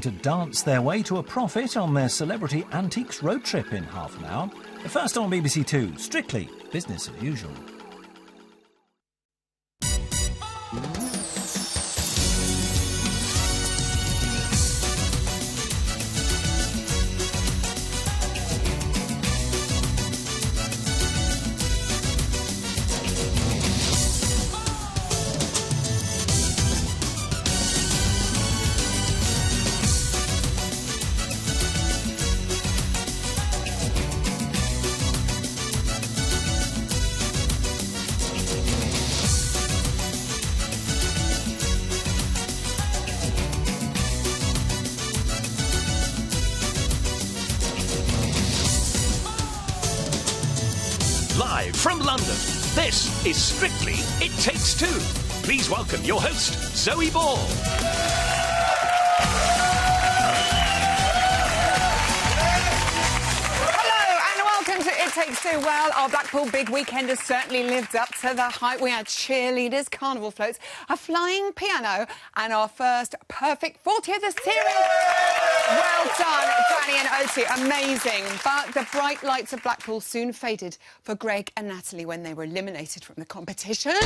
To dance their way to a profit on their celebrity antiques road trip in half an hour. First on BBC Two, Strictly Business as Usual. Live from London, this is Strictly It Takes Two. Please welcome your host, Zoe Ball. It Takes Two. Well, our Blackpool big weekend has certainly lived up to the hype. We had cheerleaders, carnival floats, a flying piano, and our first perfect 40th of series. Well done, Danny and Oti. Amazing. But the bright lights of Blackpool soon faded for Greg and Natalie when they were eliminated from the competition.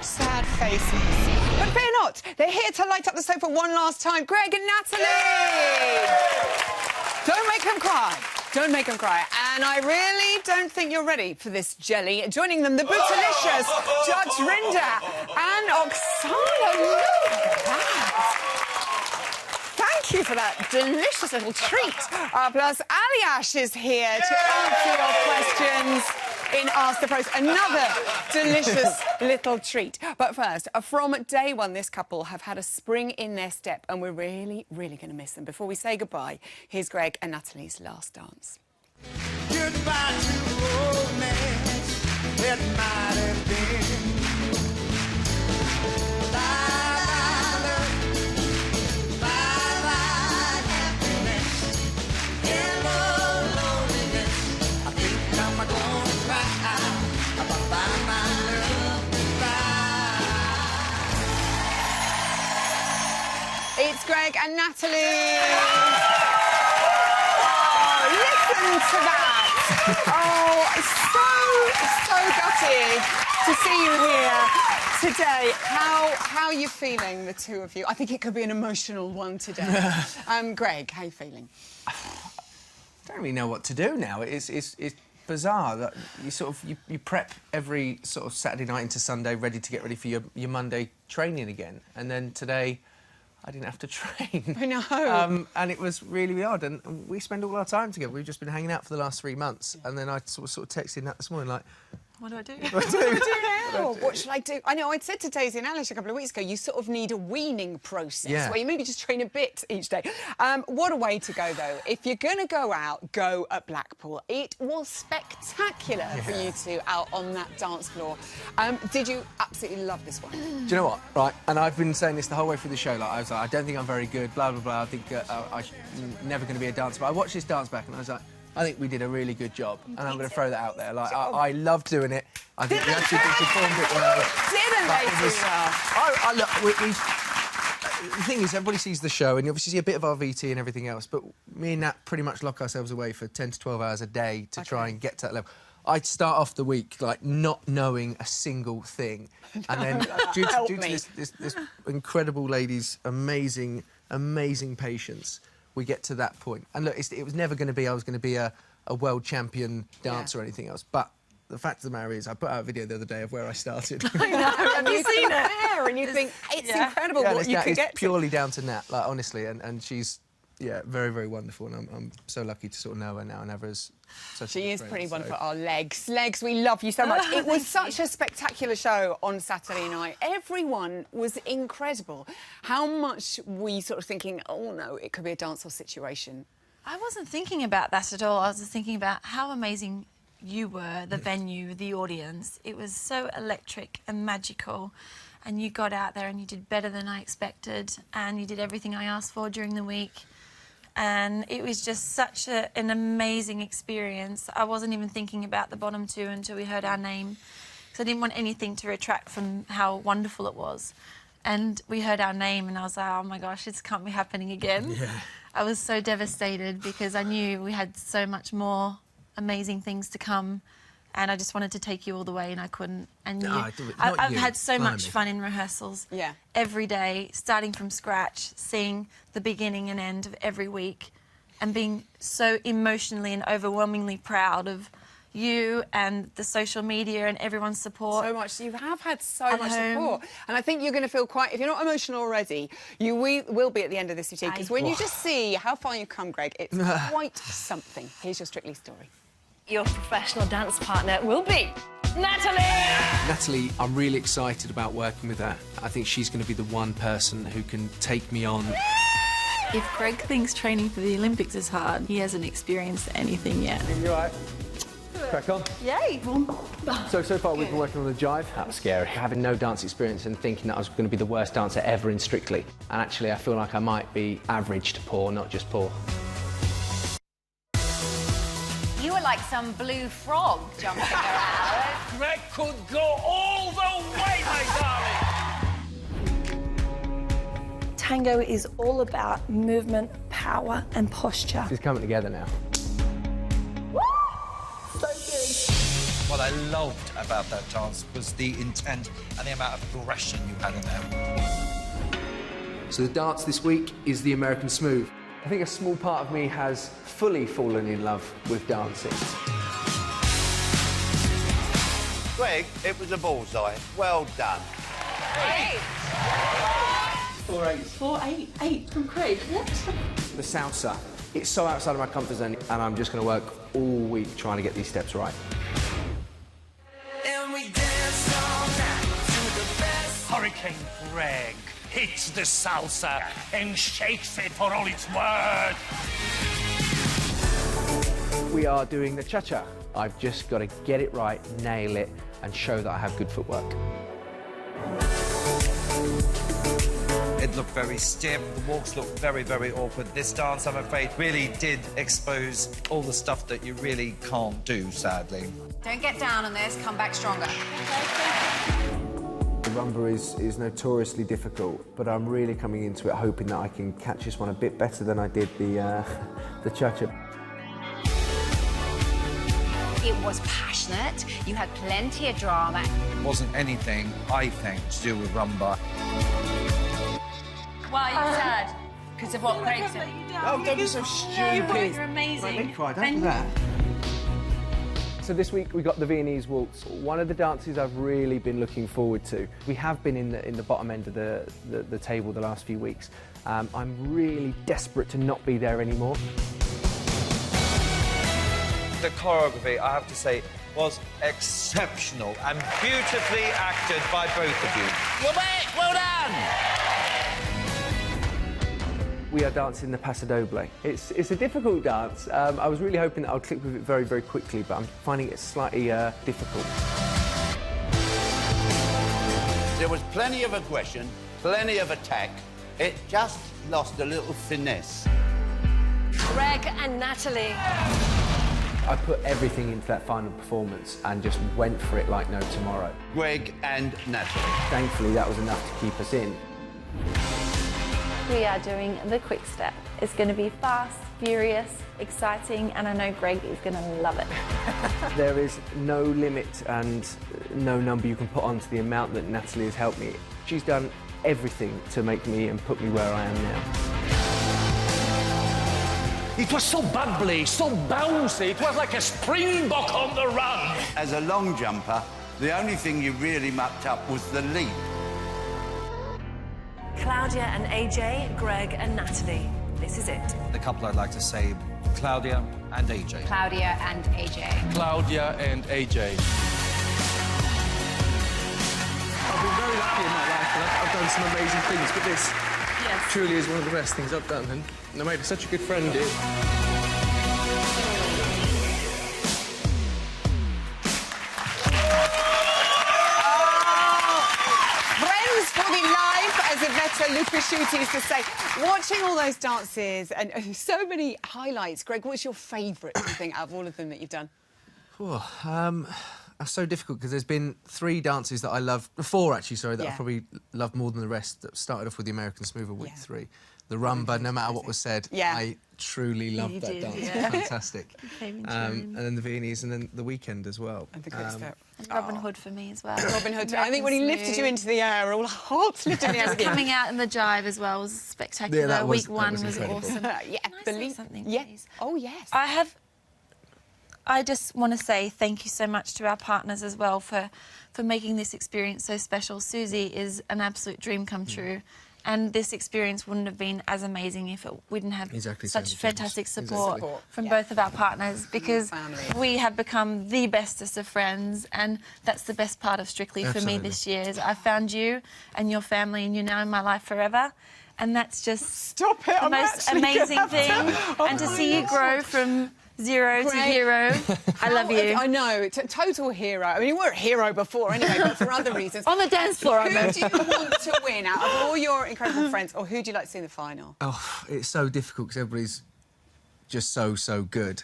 Sad faces. But fear not, they're here to light up the sofa one last time. Greg and Natalie! Don't make them cry. Don't make them cry. And I really don't think you're ready for this jelly. Joining them, the bootylicious Judge Rinda and Oksana. Look at that. Thank you for that delicious little treat. Plus, Aliash is here to answer your questions in Ask the Pros. Another delicious little treat. But first, from day one, this couple have had a spring in their step, and we're really, really going to miss them. Before we say goodbye, here's Greg and Natalie's last dance. Goodbye to romance, it might have been. Bye-bye, bye-bye, happiness. Hello, loneliness. I think I'm gonna cry. Bye-bye, my love, goodbye. It's Greg and Natalie. Listen to that. So gutted to see you here today. How are you feeling, the two of you? I think it could be an emotional one today. Greg, how are you feeling? I don't really know what to do now. It's bizarre that you prep every sort of Saturday night into Sunday, ready to get ready for your Monday training again, and then today I didn't have to train. I know. And it was really odd. And we spend all our time together. We've just been hanging out for the last 3 months. Yeah. And then I sort of texted Nat this morning, like, what do I do? What do I do now? What should I do? I know, I'd said to Daisy and Alice a couple of weeks ago, you sort of need a weaning process where you maybe just train a bit each day. What a way to go, though. If you're going to go out, go at Blackpool. It was spectacular for you two out on that dance floor. Did you absolutely love this one? Do you know what? Right, and I've been saying this the whole way through the show. Like, I was like, I don't think I'm very good, blah, blah, blah. I think I'm never going to be a dancer. But I watched this dance back and I was like, I think we did a really good job, and I'm going to throw that out there. Like, I loved doing it. I think we actually performed it well. Didn't they do well? Look, the thing is, everybody sees the show, and you obviously see a bit of our VT and everything else, but me and Nat pretty much lock ourselves away for 10 to 12 hours a day to try and get to that level. I'd start off the week, like, not knowing a single thing. And then, due to this incredible lady's amazing patience, we get to that point. And look, it was never going to be I was going to be a world champion dancer or anything else. But the fact of the matter is, I put out a video the other day of where I started. I know, have you seen it? And you think, it's incredible what you can get to. It's purely down to Nat, like, honestly. And she's, very, very wonderful. And I'm so lucky to sort of know her now and have her as such She a is friend, pretty wonderful. Our legs, we love you so much. It was such a spectacular show on Saturday night. Everyone was incredible. How much were you sort of thinking, oh no, it could be a dancehall situation? I wasn't thinking about that at all. I was just thinking about how amazing you were, the venue, the audience. It was so electric and magical. And you got out there and you did better than I expected. And you did everything I asked for during the week. And it was just such an amazing experience. I wasn't even thinking about the bottom two until we heard our name, because I didn't want anything to retract from how wonderful it was. And we heard our name and I was like, oh my gosh, this can't be happening again. Yeah. I was so devastated because I knew we had so much more amazing things to come, and I just wanted to take you all the way and I couldn't. And I've had so much fun in rehearsals. Yeah. Every day, starting from scratch, seeing the beginning and end of every week, and being so emotionally and overwhelmingly proud of you and the social media and everyone's support. So much. You have had so much home. support. And I think you're going to feel quite... If you're not emotional already, you will be at the end of this routine. Because when you just see how far you've come, Greg, it's quite something. Here's your Strictly story. Your professional dance partner will be Natalie! Natalie, I'm really excited about working with her. I think she's going to be the one person who can take me on. If Greg thinks training for the Olympics is hard, he hasn't experienced anything yet. You all right? Crack on. Yay! So far we've been working on the jive. That was scary. Having no dance experience and thinking that I was going to be the worst dancer ever in Strictly. And actually, I feel like I might be average to poor, not just poor. You were like some blue frog jumping around. Greg could go all the way, my darling! Tango is all about movement, power and posture. It's coming together now. What I loved about that dance was the intent and the amount of aggression you had in there. So the dance this week is the American Smooth. I think a small part of me has fully fallen in love with dancing. Greg, it was a bullseye. Well done. 4 8. 4 8. 8 from Craig. What? The salsa, it's so outside of my comfort zone, and I'm just going to work all week trying to get these steps right. Hurricane Greg hits the salsa and shakes it for all it's worth. We are doing the cha-cha. I've just got to get it right, nail it, and show that I have good footwork. It looked very stiff, the walks looked very, very awkward. This dance, I'm afraid, really did expose all the stuff that you really can't do, sadly. Don't get down on this, come back stronger. Rumba is notoriously difficult, but I'm really coming into it hoping that I can catch this one a bit better than I did the cha-cha. It was passionate, you had plenty of drama. It wasn't anything, I think, to do with rumba. Why are you sad? Because of what Craig said? Oh, don't be so stupid. You're amazing. Make me cry, don't do that. So this week we got the Viennese waltz, one of the dances I've really been looking forward to. We have been in the bottom end of the table the last few weeks. I'm really desperate to not be there anymore. The choreography, I have to say, was exceptional and beautifully acted by both of you. You're back! Well done! We are dancing the Paso Doble. It's a difficult dance. I was really hoping that I would click with it very, very quickly, but I'm finding it slightly difficult. There was plenty of aggression, plenty of attack. It just lost a little finesse. Greg and Natalie. I put everything into that final performance and just went for it like no tomorrow. Greg and Natalie. Thankfully, that was enough to keep us in. We are doing the quick step. It's going to be fast, furious, exciting, and I know Greg is going to love it. There is no limit and no number you can put onto the amount that Natalie has helped me. She's done everything to make me and put me where I am now. It was so bubbly, so bouncy. It was like a springbok on the run. As a long jumper, the only thing you really mucked up was the leap. Claudia and AJ, Greg and Natalie. This is it. The couple I'd like to say, Claudia and AJ. Claudia and AJ. Claudia and AJ. I've been very lucky in my life, and I've done some amazing things, but this truly is one of the best things I've done, and I made such a good friend here. Friends for the life, as Iveta Lucasciuti used to say. Watching all those dances and so many highlights, Greg, what's your favourite, do you think, out of all of them that you've done? That's so difficult because there's been 3 dances that I love, 4 actually, sorry, that I probably love more than the rest. That started off with the American Smoother week 3. The rumba, no matter what was said, I truly loved that dance. Fantastic. And then the Viennese, and then the weekend as well. And the quick step. And Robin Hood for me as well. Robin Hood. I think when he lifted you into the air, all hearts lifted in the air. Coming out in the jive as well was spectacular. Yeah, Week 1 was incredible. awesome. Something, please? Oh, yes. I just want to say thank you so much to our partners as well for making this experience so special. Susie is an absolute dream come true. And this experience wouldn't have been as amazing if we didn't have such fantastic support from both of our partners, because we have become the bestest of friends, and that's the best part of Strictly for me this year. Is I found you and your family, and you're now in my life forever, and that's just the most amazing thing. And to see you grow from 0 to hero. I love you. I know, total hero. I mean, you were a hero before anyway, but for other reasons. On the dance floor, I meant. Who do you want to win out of all your incredible friends, or who do you like to see in the final? Oh, it's so difficult because everybody's just so good.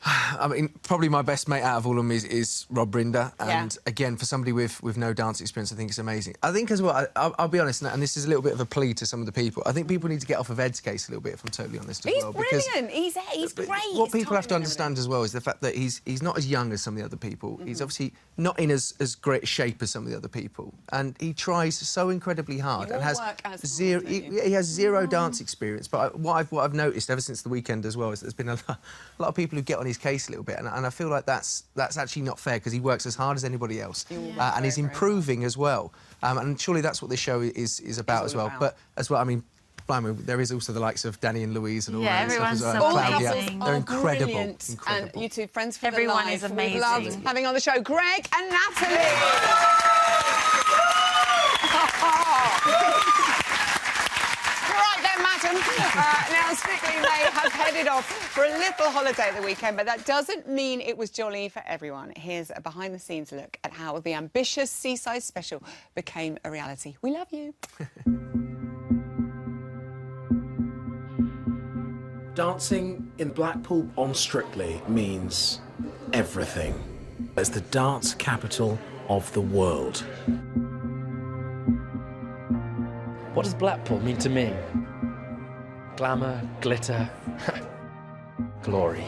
I mean, probably my best mate out of all of them is Rob Brinder, and again, for somebody with no dance experience, I think it's amazing. I think as well, I'll be honest, and this is a little bit of a plea to some of the people, I think people need to get off of Ed's case a little bit, if I'm totally honest as well. He's brilliant, he's great. What people have to understand as well is the fact that he's not as young as some of the other people. He's obviously not in as great shape as some of the other people, and he tries so incredibly hard and has zero. He has zero dance experience. But what I've noticed ever since the weekend as well is there's been a lot of people who get on his case a little bit, and I feel like that's actually not fair, because he works as hard as anybody else, and he's improving as well. And surely that's what this show is about as well. But as well, I mean, there is also the likes of Danny and Louise and all that stuff as well. Claudia, they're incredible. And you two, friends for everyone life. is amazing. We've loved having on the show Greg and Natalie. Right then, madam. Now, Strictly may have headed off for a little holiday at the weekend, but that doesn't mean it was jolly for everyone. Here's a behind-the-scenes look at how the ambitious Seaside special became a reality. We love you. Dancing in Blackpool on Strictly means everything. It's the dance capital of the world. What does Blackpool mean to me? Glamour, glitter, glory.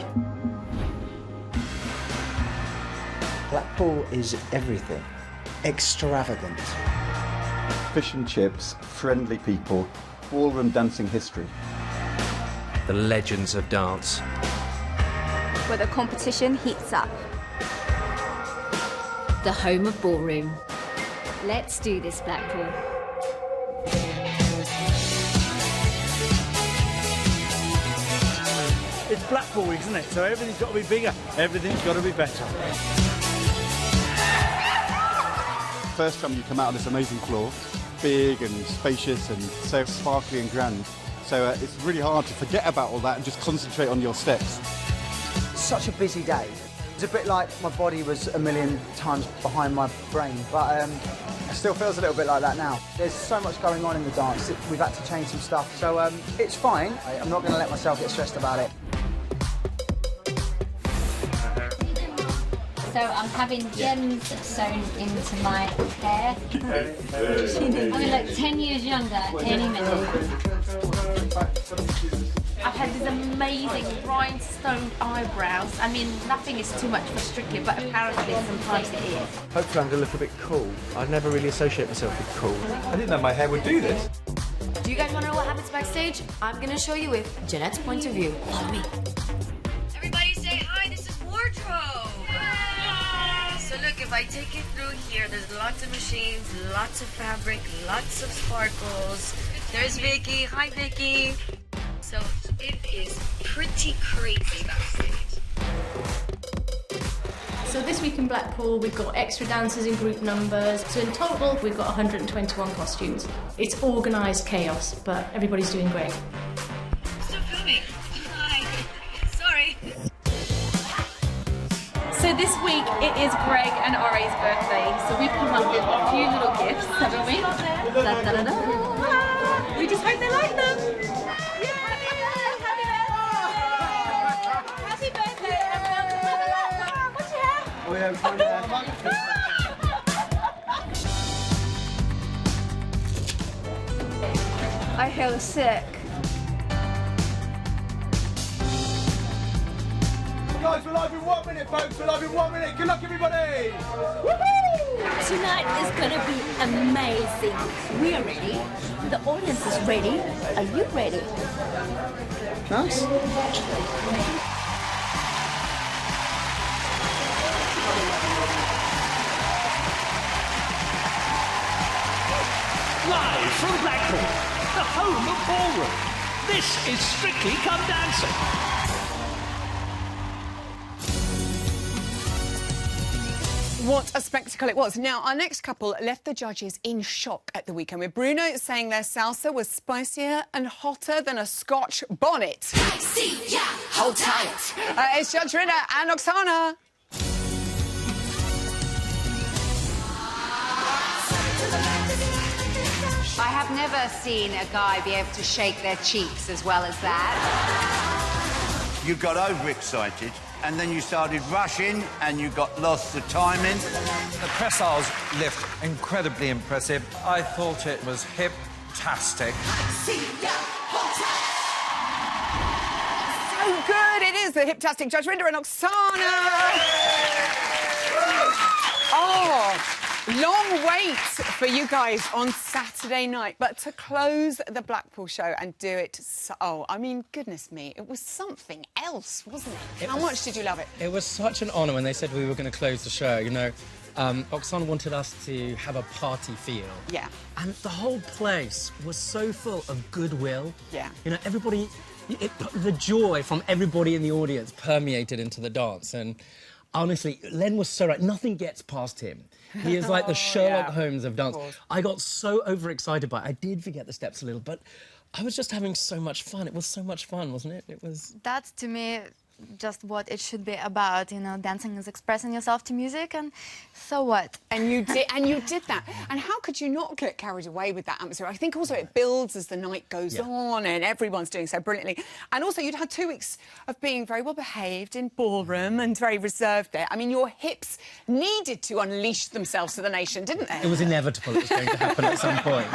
Blackpool is everything. Extravagant. Fish and chips, friendly people, ballroom dancing history. The legends of dance. Where the competition heats up. The home of ballroom. Let's do this, Blackpool. It's Blackpool week, isn't it? So everything's got to be bigger. Everything's got to be better. First time you come out on this amazing floor, big and spacious and so sparkly and grand. So it's really hard to forget about all that and just concentrate on your steps. Such a busy day. It's a bit like my body was a million times behind my brain, but it still feels a little bit like that now. There's so much going on in the dance. We've had to change some stuff, so it's fine. I'm not going to let myself get stressed about it. So I'm having gems sewn into my hair. I'm going to look 10 years younger any minute. I've had these amazing rhinestone eyebrows. I mean, nothing is too much for Strictly, but apparently sometimes it is. Hopefully I'm going to look a bit cool. I'd never really associate myself with cool. I didn't know my hair would do this. Do you guys want to know what happens backstage? I'm going to show you with Jeanette's point of view. Follow me. Everybody say hi, this is wardrobe. So look, if I take you through here, there's lots of machines, lots of fabric, lots of sparkles. There's Vicky. Hi, Vicky. So it is pretty crazy backstage. So this week in Blackpool, we've got extra dancers in group numbers. So in total, we've got 121 costumes. It's organised chaos, but everybody's doing great. Still filming. Hi. Sorry. So this week, it is Greg and Ore's birthday. So we've come up with a few little gifts, haven't we? Da, da, da, da. We just hope they like them. Happy birthday, everyone. What's your hair? sick. Guys, we're live in 1 minute, folks. We're live in 1 minute. Good luck, everybody. Tonight is gonna be amazing. We are ready. The audience is ready. Are you ready? Nice. Live from Blackpool, the home of ballroom. This is Strictly Come Dancing. What a spectacle it was. Now, our next couple left the judges in shock at the weekend, with Bruno saying their salsa was spicier and hotter than a Scotch bonnet. See ya, hold tight. It's Judge Rinder and Oksana. I have never seen a guy be able to shake their cheeks as well as that. You got overexcited, and then you started rushing, and you got lost the timing. The pressage lift, incredibly impressive. I thought it was hip-tastic. So good. It is the hip-tastic Judge Rinder and Oksana. Oh, long wait for you guys on Saturday night, but to close the Blackpool show and do it so... Oh, I mean, goodness me, it was something else, wasn't it? How much did you love it? It was such an honour when they said we were going to close the show, you know. Oksana wanted us to have a party feel. Yeah. And the whole place was so full of goodwill. Yeah. You know, everybody... the joy from everybody in the audience permeated into the dance, and honestly, Len was so right. Nothing gets past him. He is like the Sherlock Holmes of dance. I got so overexcited by it. I did forget the steps a little, but I was just having so much fun. It was so much fun, wasn't it? It was... That's, to me, just what it should be about, you know. Dancing is expressing yourself to music, and so what? And you did that. And how could you not get carried away with that atmosphere? I think also it builds as the night goes on, and everyone's doing so brilliantly. And also you'd had 2 weeks of being very well behaved in ballroom and very reserved there. I mean, your hips needed to unleash themselves to the nation, didn't they? It was inevitable it was going to happen at some point.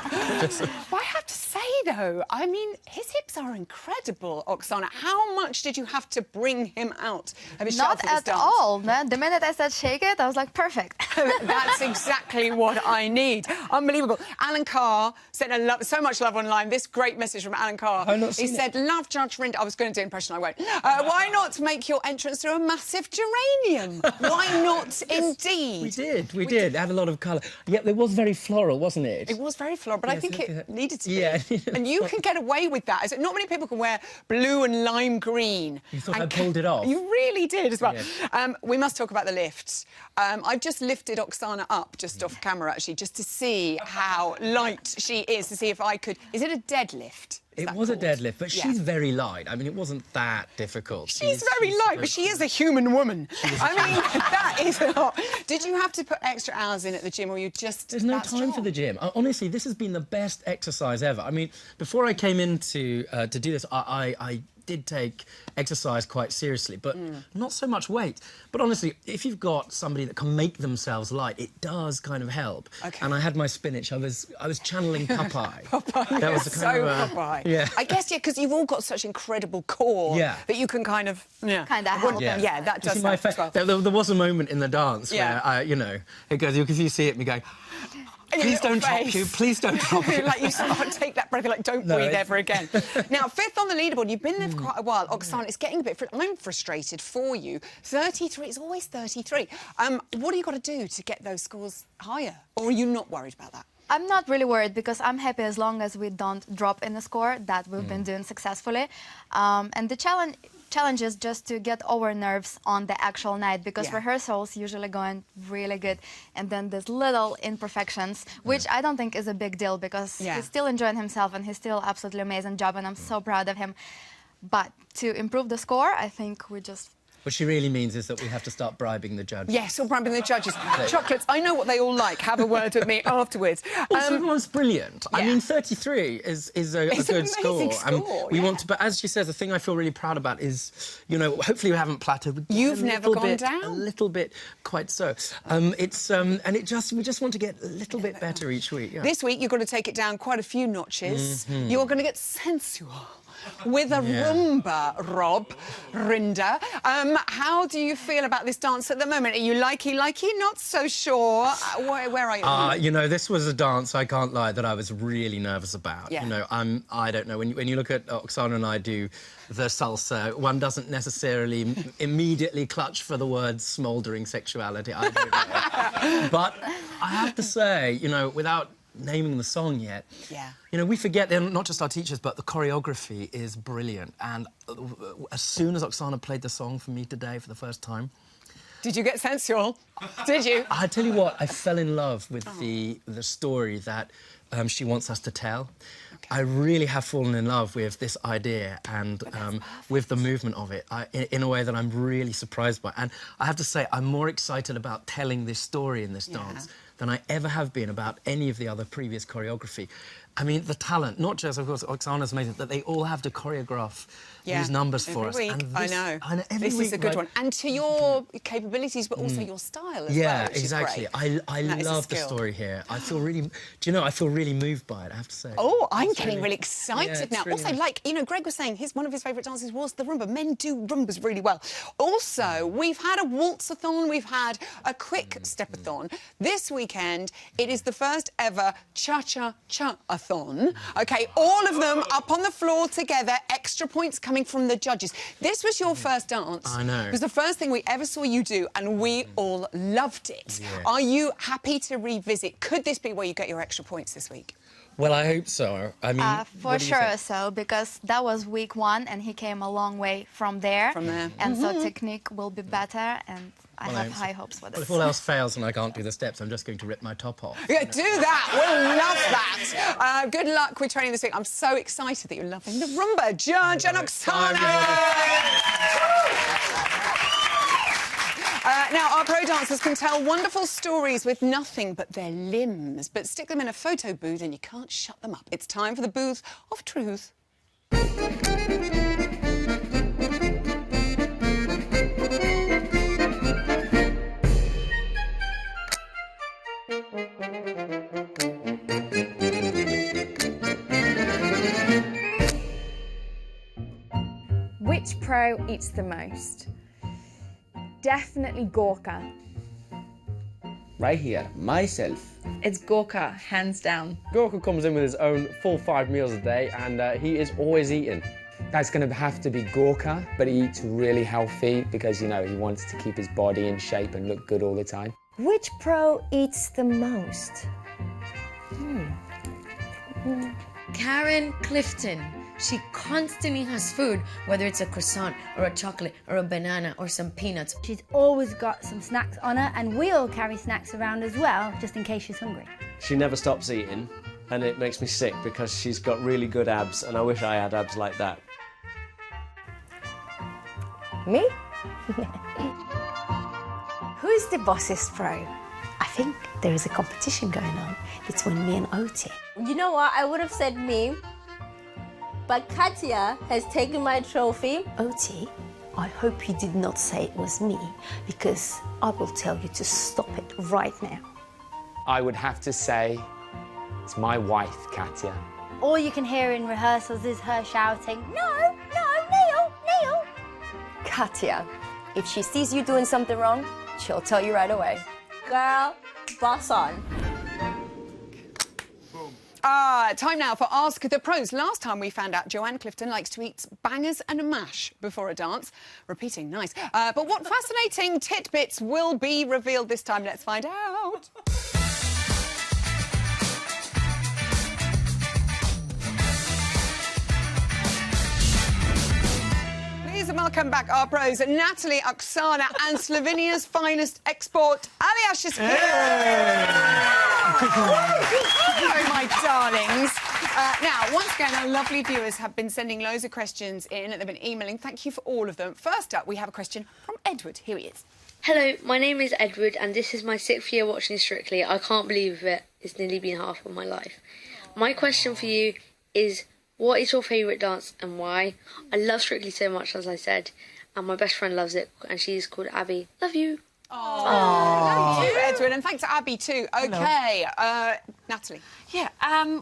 But I have to say, though, I mean, his hips are incredible, Oksana. How much did you have to bring him out of his shell Not for this at dance? all, man. The minute I said shake it, I was like, perfect. That's exactly what I need. Unbelievable. Alan Carr sent so much love online. This great message from Alan Carr. He said, love Judge Rinder. I was going to do an impression, I won't. Why not make your entrance through a massive geranium? Why not, indeed? We did. It had a lot of colour. Yeah, it was very floral, wasn't it? It was very floral, but I think it needed to be. Yeah. And you can get away with that. Not many people can wear blue and lime green. You thought I pulled it off? You really did as well. Yeah. We must talk about the lift. I've just lifted Oksana up, just off camera, actually, just to see how light she is, to see if I could... Is it a deadlift? It was a deadlift, but she's very light. I mean, it wasn't that difficult. She's very light, but she is a human woman. I mean, that is a lot. Did you have to put extra hours in at the gym, or you just... There's no time for the gym. Honestly, this has been the best exercise ever. I mean, before I came in to do this, I did take exercise quite seriously, but not so much weight. But honestly, if you've got somebody that can make themselves light, it does kind of help. Okay. And I had my spinach. I was channeling Popeye. Popeye. That was the kind of, Popeye. Yeah. I guess, yeah, because you've all got such incredible core that you can kind of... Kind of help. Yeah, that does help as well. There was a moment in the dance where, you know, it goes, if you see it, me going... Please don't drop you. Please don't drop you. Like you sort of take that breath, you're like, don't breathe ever again. Now, 5th on the leaderboard. You've been there for quite a while. Oksana, it's getting a bit... I'm frustrated for you. 33, it's always 33. What do you got to do to get those scores higher? Or are you not worried about that? I'm not really worried, because I'm happy as long as we don't drop in the score that we've been doing successfully. And the challenge is just to get over nerves on the actual night, because rehearsals usually going really good, and then there's little imperfections, which I don't think is a big deal, because he's still enjoying himself and he's still absolutely amazing job, and I'm so proud of him. But to improve the score, I think we just What she really means is that we have to start bribing the judges. Yes, or bribing the judges. Chocolates, I know what they all like. Have a word with me afterwards. Everyone's brilliant. Yeah. I mean, 33 is a good score. We want to, but as she says, the thing I feel really proud about is, you know, hopefully we haven't plateaued. You've never gone down? A little bit, quite so. And we just want to get a little bit better each week. Yeah. This week, you've got to take it down quite a few notches. You're going to get sensual with a rumba, Rob Rinder. How do you feel about this dance at the moment? Are you likey, not so sure? Where are you? You know, this was a dance, I can't lie, that I was really nervous about. Yeah. You know, I don't know. When you look at Oksana and I do the salsa, one doesn't necessarily immediately clutch for the word smouldering sexuality. I don't know. But I have to say, you know, without naming the song yet. Yeah. You know, we forget, they're not just our teachers, but the choreography is brilliant. And as soon as Oksana played the song for me today for the first time... Did you get sensual? Did you? I tell you what, I fell in love with the story that she wants us to tell. Okay. I really have fallen in love with this idea and with the movement of it in a way that I'm really surprised by. And I have to say, I'm more excited about telling this story in this dance than I ever have been about any of the other previous choreography. I mean, the talent, not just, of course, Oksana's amazing, that they all have to choreograph these numbers for us. Week. And this, I know. Every this week, is a good one. And to your capabilities, but also your style as well. Yeah, which exactly. Is great. I love the story here. I feel really... Do you know, I feel really moved by it, I have to say. Oh, I'm getting really excited now. Really also, like, you know, Greg was saying one of his favourite dances was the rumba. Men do rumbas really well. Also, we've had a waltz-a-thon, we've had a quick step-a-thon. This weekend, it is the first ever cha-cha-cha-a-thon. OK, all of them up on the floor together, extra points coming from the judges. This was your first dance. I know. It was the first thing we ever saw you do, and we all loved it. Yeah. Are you happy to revisit? Could this be where you get your extra points this week? Well, I hope so. I mean, for sure so, because that was week 1 and he came a long way from there. And so technique will be better, and I have high hopes for this. Well, if all else fails and I can't do the steps, I'm just going to rip my top off. Yeah, do that. We'll love that. Good luck with training this week. I'm so excited that you're loving the rumba. Judge and Oksana. Now, our pro dancers can tell wonderful stories with nothing but their limbs, but stick them in a photo booth and you can't shut them up. It's time for the Booth of Truth. Which pro eats the most? Definitely Gorka. Right here, myself. It's Gorka, hands down. Gorka comes in with his own full 5 meals a day, and he is always eating. That's going to have to be Gorka, but he eats really healthy because, you know, he wants to keep his body in shape and look good all the time. Which pro eats the most? Karen Clifton. She constantly has food, whether it's a croissant or a chocolate or a banana or some peanuts. She's always got some snacks on her, and we all carry snacks around as well, just in case she's hungry. She never stops eating, and it makes me sick because she's got really good abs, and I wish I had abs like that. Me? Who's the bossest pro? I think there is a competition going on between me and Oti. You know what? I would have said me, but Katya has taken my trophy. Oti, I hope you did not say it was me, because I will tell you to stop it right now. I would have to say it's my wife, Katya. All you can hear in rehearsals is her shouting, "No, no, Neil, Neil!" Katya, if she sees you doing something wrong, she'll tell you right away. Girl, boss on. Time now for Ask the Pros. Last time we found out Joanne Clifton likes to eat bangers and a mash before a dance. Repeating, nice. But what fascinating tidbits will be revealed this time? Let's find out. Please welcome back our pros, Natalie, Oksana and Slovenia's finest export, Aljaž is here. Hello, my darlings. Now, once again, our lovely viewers have been sending loads of questions in. They've been emailing. Thank you for all of them. First up, we have a question from Edward. Here he is. Hello, my name is Edward, and this is my 6th year watching Strictly. I can't believe it. It's nearly been half of my life. My question for you is, what is your favourite dance and why? I love Strictly so much, as I said, and my best friend loves it, and she's called Abby. Love you. Thank you, Edward, and thanks to Abby too. OK, Natalie. Yeah,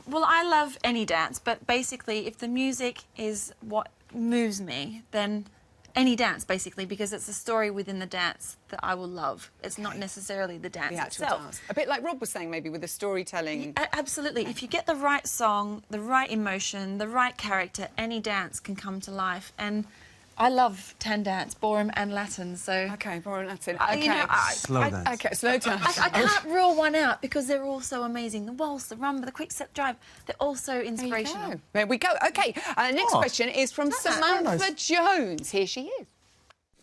well, I love any dance, but basically, if the music is what moves me, then any dance, basically, because it's a story within the dance that I will love. It's not necessarily the dance itself. Dance. A bit like Rob was saying, maybe, with the storytelling. Yeah, absolutely. If you get the right song, the right emotion, the right character, any dance can come to life. And I love tan dance, ballroom and Latin, so... OK, ballroom and Latin. You know, slow dance. OK, slow dance. I can't rule one out because they're all so amazing. The waltz, the rumba, the quick-step drive, they're all so inspirational. There we go. OK, next question is from Samantha Jones. Here she is.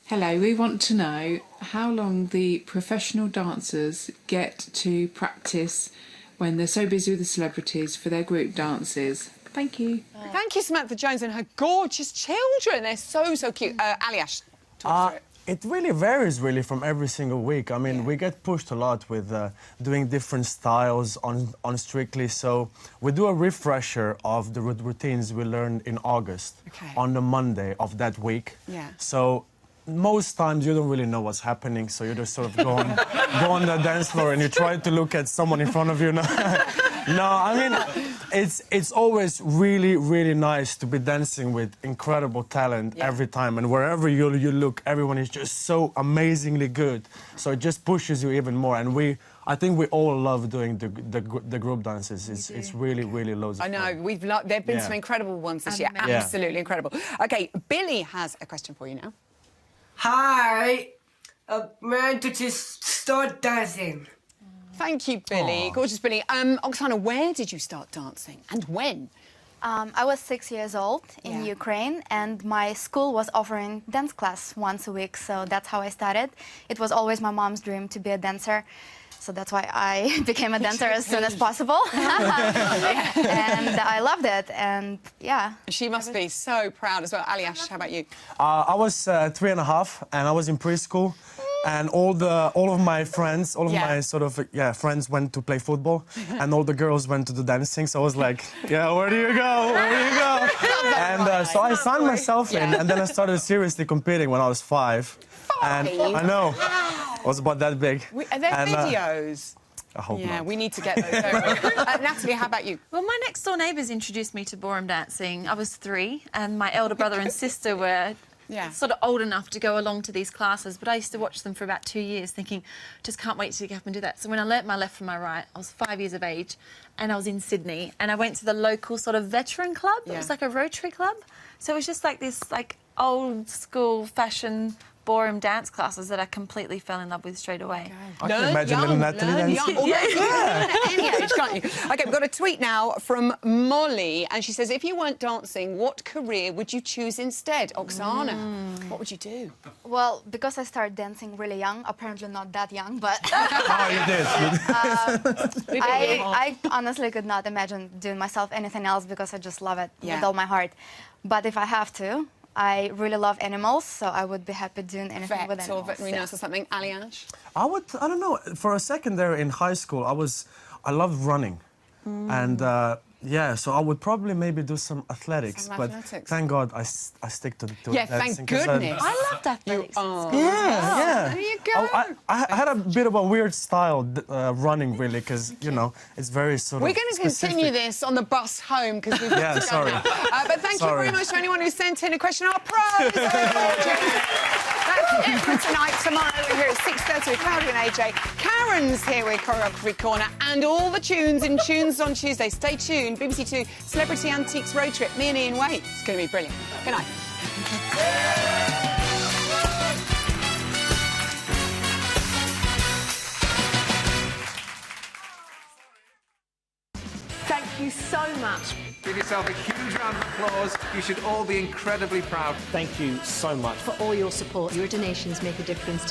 Hello, we want to know how long the professional dancers get to practice when they're so busy with the celebrities for their group dances. Thank you. Thank you, Samantha Jones, and her gorgeous children. They're so, so cute. Aliash, talk through it. It really varies, really, from every single week. I mean, we get pushed a lot with doing different styles on Strictly, so we do a refresher of the routines we learned in August on the Monday of that week. Yeah. So most times you don't really know what's happening, so you just sort of go on the dance floor and you try to look at someone in front of you. No, I mean, it's always really, really nice to be dancing with incredible talent every time, and wherever you look, everyone is just so amazingly good. So it just pushes you even more, and I think we all love doing the group dances. It's really, really loads of fun. I know, there've been some incredible ones this year. Absolutely incredible. OK, Billy has a question for you now. Hi, when did you start dancing? Thank you, Billy. Gorgeous Billy. Oksana, where did you start dancing and when? I was 6 years old in Ukraine, and my school was offering dance class once a week, so that's how I started. It was always my mom's dream to be a dancer, so that's why I became a dancer as soon as possible. And I loved it, and yeah. She must be so proud as well. Aliash, how about you? I was 3.5, and I was in preschool. And all of my friends, my sort of friends went to play football, and all the girls went to do dancing. So I was like, where do you go? Where do you go? And so I signed myself in, and then I started seriously competing when I was 5. And I know, I was about that big. Are there videos? I hope not. We need to get those over. Natalie, how about you? Well, my next-door neighbours introduced me to ballroom dancing. I was 3, and my elder brother and sister were sort of old enough to go along to these classes, but I used to watch them for about 2 years thinking, just can't wait to get up and do that. So when I learnt my left from my right, I was 5 years of age, and I was in Sydney, and I went to the local sort of veteran club. It was like a Rotary club. So it was just like this old-school fashion ballroom dance classes that I completely fell in love with straight away. I can imagine little Natalie dancing. Any age, can't you? OK, we've got a tweet now from Molly, and she says, if you weren't dancing, what career would you choose instead? Oksana, what would you do? Well, because I started dancing really young, apparently not that young, but... you did. I honestly could not imagine doing myself anything else because I just love it with all my heart. But if I have to, I really love animals, so I would be happy doing anything with animals. Or veterinary nurse or something. Aliash? I don't know, for a second there in high school, I loved running. And so I would probably maybe do some athletics, but thank God I stick to thank goodness. I loved athletics. There you go. I had a bit of a weird style running, really, because, you know, it's very sort of We're going to continue this on the bus home, because we've got to go now. But thank you very much to anyone who sent in a question. Our pros! That's it for tonight. Tomorrow we're here at 6:30 with Claudia and AJ. Karen's here with Choreography Corner, and all the tunes in Tunes on Tuesday. Stay tuned. BBC 2 Celebrity Antiques Road Trip. Me and Ian Wait. It's going to be brilliant. Good night. Thank you so much. Give yourself a huge round of applause. You should all be incredibly proud. Thank you so much for all your support. Your donations make a difference to